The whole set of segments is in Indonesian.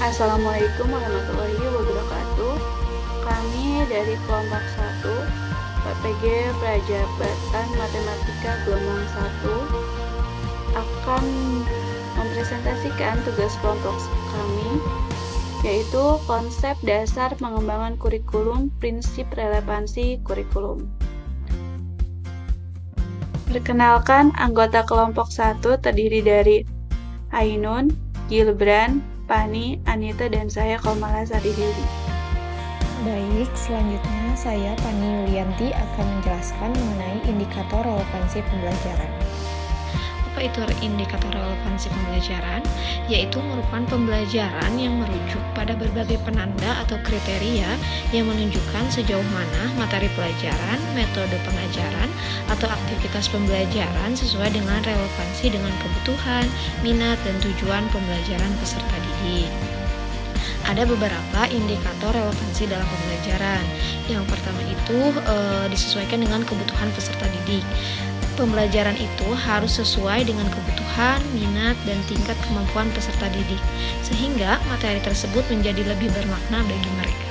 Assalamualaikum warahmatullahi wabarakatuh. Kami dari kelompok 1 PPG Prajabatan Matematika Gelombang 1 akan mempresentasikan tugas kelompok kami, yaitu konsep dasar pengembangan kurikulum, prinsip relevansi kurikulum. Perkenalkan, anggota kelompok 1 terdiri dari Ainun, Gilbran, Pani, Anita, dan saya Komala Saridewi. Baik, selanjutnya saya Pani Yulianti akan menjelaskan mengenai indikator relevansi pembelajaran. Apa itu indikator relevansi pembelajaran? Yaitu merupakan pembelajaran yang merujuk pada berbagai penanda atau kriteria yang menunjukkan sejauh mana materi pelajaran, metode pengajaran, atau aktivitas pembelajaran sesuai dengan relevansi dengan kebutuhan, minat, dan tujuan pembelajaran peserta didik. Ada beberapa indikator relevansi dalam pembelajaran. Yang pertama itu disesuaikan dengan kebutuhan peserta didik. Pembelajaran itu harus sesuai dengan kebutuhan, minat, dan tingkat kemampuan peserta didik, sehingga materi tersebut menjadi lebih bermakna bagi mereka.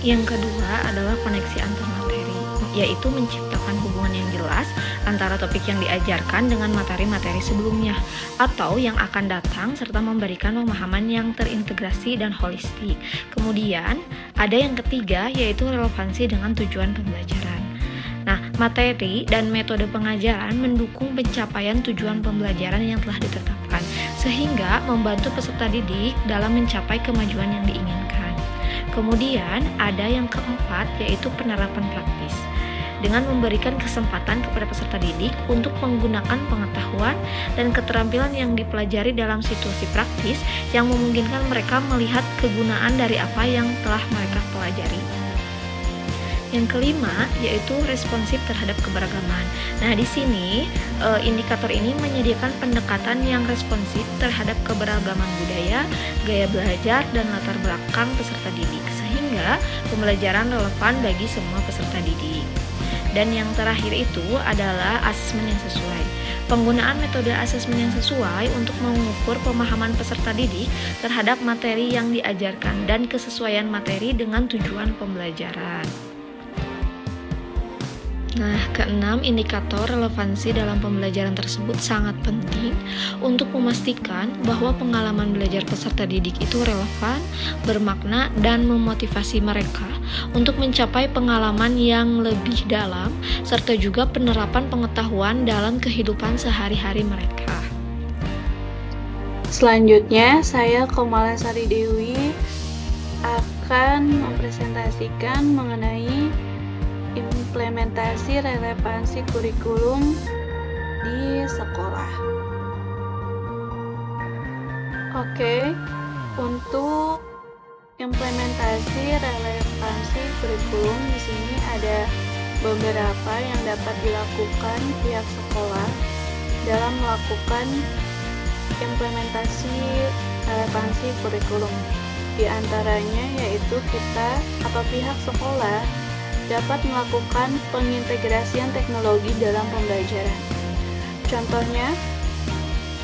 Yang kedua adalah koneksi antar materi, yaitu menciptakan hubungan yang jelas antara topik yang diajarkan dengan materi-materi sebelumnya atau yang akan datang, serta memberikan pemahaman yang terintegrasi dan holistik. Kemudian, ada yang ketiga, yaitu relevansi dengan tujuan pembelajaran. Nah, materi dan metode pengajaran mendukung pencapaian tujuan pembelajaran yang telah ditetapkan, sehingga membantu peserta didik dalam mencapai kemajuan yang diinginkan. Kemudian, ada yang keempat, yaitu penerapan praktis. Dengan memberikan kesempatan kepada peserta didik untuk menggunakan pengetahuan dan keterampilan yang dipelajari dalam situasi praktis yang memungkinkan mereka melihat kegunaan dari apa yang telah mereka pelajari. Yang kelima, yaitu responsif terhadap keberagaman. Nah, di sini indikator ini menyediakan pendekatan yang responsif terhadap keberagaman budaya, gaya belajar, dan latar belakang peserta didik, sehingga pembelajaran relevan bagi semua peserta didik. Dan yang terakhir itu adalah asesmen yang sesuai. Penggunaan metode asesmen yang sesuai untuk mengukur pemahaman peserta didik terhadap materi yang diajarkan dan kesesuaian materi dengan tujuan pembelajaran. Nah, keenam, indikator relevansi dalam pembelajaran tersebut sangat penting untuk memastikan bahwa pengalaman belajar peserta didik itu relevan, bermakna, dan memotivasi mereka untuk mencapai pengalaman yang lebih dalam, serta juga penerapan pengetahuan dalam kehidupan sehari-hari mereka. Selanjutnya, saya Komala Saridewi akan mempresentasikan mengenai implementasi relevansi kurikulum di sekolah. Oke, untuk implementasi relevansi kurikulum di sini ada beberapa yang dapat dilakukan pihak sekolah dalam melakukan implementasi relevansi kurikulum. Di antaranya yaitu kita atau pihak sekolah dapat melakukan pengintegrasian teknologi dalam pembelajaran. Contohnya,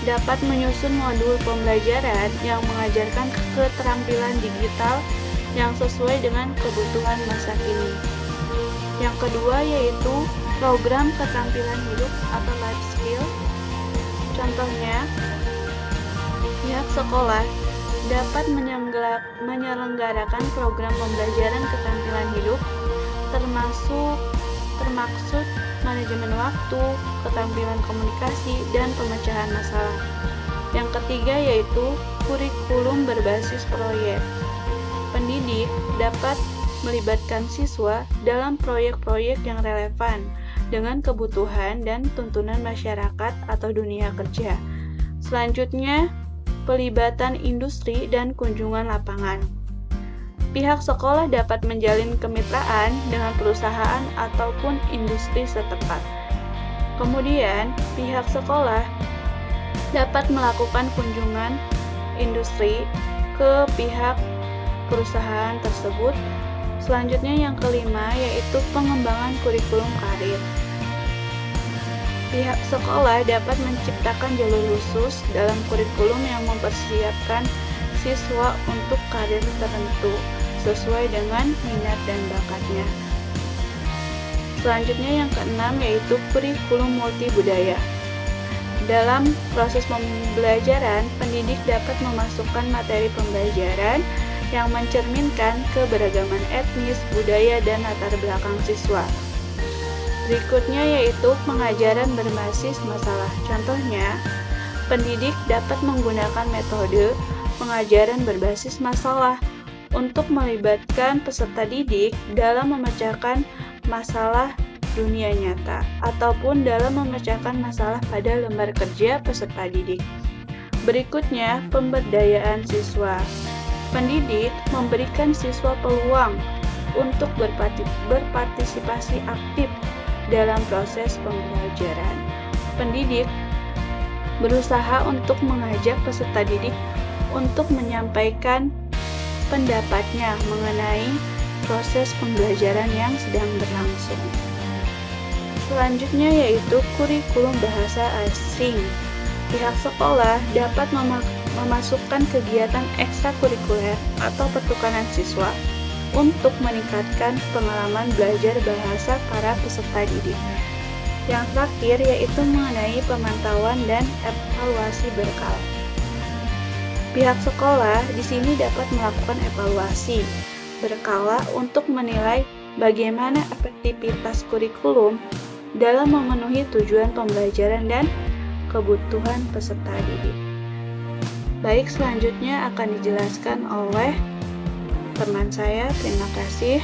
dapat menyusun modul pembelajaran yang mengajarkan keterampilan digital yang sesuai dengan kebutuhan masa kini. Yang kedua yaitu program keterampilan hidup atau life skill. Contohnya, pihak sekolah dapat menyelenggarakan program pembelajaran keterampilan hidup termaksud manajemen waktu, keterampilan komunikasi, dan pemecahan masalah. Yang ketiga yaitu kurikulum berbasis proyek. Pendidik dapat melibatkan siswa dalam proyek-proyek yang relevan dengan kebutuhan dan tuntunan masyarakat atau dunia kerja. Selanjutnya, pelibatan industri dan kunjungan lapangan. Pihak sekolah dapat menjalin kemitraan dengan perusahaan ataupun industri setempat. Kemudian, pihak sekolah dapat melakukan kunjungan industri ke pihak perusahaan tersebut. Selanjutnya yang kelima yaitu pengembangan kurikulum karir. Pihak sekolah dapat menciptakan jalur khusus dalam kurikulum yang mempersiapkan siswa untuk karir tertentu sesuai dengan minat dan bakatnya. Selanjutnya yang keenam yaitu kurikulum multibudaya. Dalam proses pembelajaran, pendidik dapat memasukkan materi pembelajaran yang mencerminkan keberagaman etnis, budaya, dan latar belakang siswa. Berikutnya yaitu pengajaran berbasis masalah. Contohnya, pendidik dapat menggunakan metode pengajaran berbasis masalah untuk melibatkan peserta didik dalam memecahkan masalah dunia nyata ataupun dalam memecahkan masalah pada lembar kerja peserta didik. Berikutnya, pemberdayaan siswa. Pendidik memberikan siswa peluang untuk berpartisipasi aktif dalam proses pembelajaran. Pendidik berusaha untuk mengajak peserta didik untuk menyampaikan pendapatnya mengenai proses pembelajaran yang sedang berlangsung. Selanjutnya yaitu kurikulum bahasa asing. Pihak sekolah dapat memasukkan kegiatan ekstrakurikuler atau pertukaran siswa untuk meningkatkan pengalaman belajar bahasa para peserta didik. Yang terakhir yaitu mengenai pemantauan dan evaluasi berkala. Pihak sekolah di sini dapat melakukan evaluasi berkala untuk menilai bagaimana efektivitas kurikulum dalam memenuhi tujuan pembelajaran dan kebutuhan peserta didik. Baik, selanjutnya akan dijelaskan oleh teman saya. Terima kasih.